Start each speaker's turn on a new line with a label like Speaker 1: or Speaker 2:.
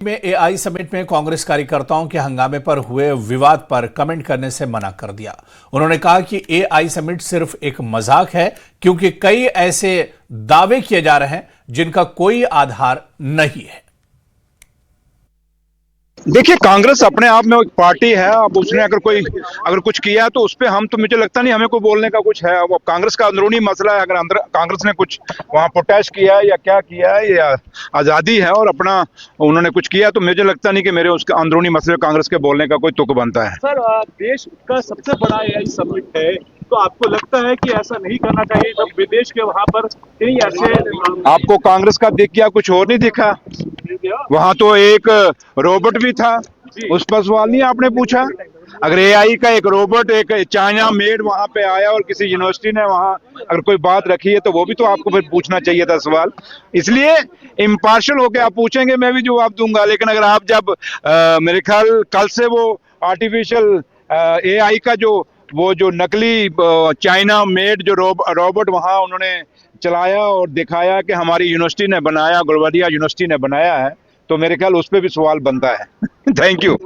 Speaker 1: में AI summit में कांग्रेस कार्यकर्ताओं के हंगामे पर हुए विवाद पर कमेंट करने से मना कर दिया। उन्होंने कहा कि एआई समिट सिर्फ एक मजाक है, क्योंकि कई ऐसे दावे किए जा रहे हैं जिनका कोई आधार नहीं है।
Speaker 2: देखिए, कांग्रेस अपने आप में एक पार्टी है। अब उसने अगर कुछ किया तो उस पे हम तो मुझे लगता नहीं हमें कोई बोलने का कुछ है। वो कांग्रेस का अंदरूनी मसला है। अगर अंदर कांग्रेस ने कुछ वहां प्रोटेस्ट किया है या क्या किया है, या आजादी है और अपना उन्होंने कुछ किया, तो मुझे लगता नहीं कि मेरे उसके अंदरूनी मसले कांग्रेस के बोलने का कोई तुक बनता है।
Speaker 3: सर, देश का सबसे बड़ा एआई समिट है, तो आपको लगता है कि ऐसा नहीं करना चाहिए जब विदेश के वहां पर कई ऐसे
Speaker 2: आपको कांग्रेस का दिख गया, कुछ और नहीं दिखा? वहां तो एक रोबोट भी था, उस पर सवाल नहीं आपने पूछा। अगर एआई का एक रोबोट, एक चाइना मेड वहां पे आया और किसी यूनिवर्सिटी ने वहां अगर कोई बात रखी है, तो वो भी तो आपको फिर पूछना चाहिए था सवाल। इसलिए इम्पार्शियल होके आप पूछेंगे, मैं भी जवाब दूंगा। लेकिन अगर आप जब मेरे ख्याल कल से वो आर्टिफिशियल एआई का जो नकली चाइना मेड जो रोबोट वहां उन्होंने चलाया और दिखाया कि हमारी यूनिवर्सिटी ने बनाया, गुलबर्गा यूनिवर्सिटी ने बनाया है, तो मेरे ख्याल उस पर भी सवाल बनता है। Thank you.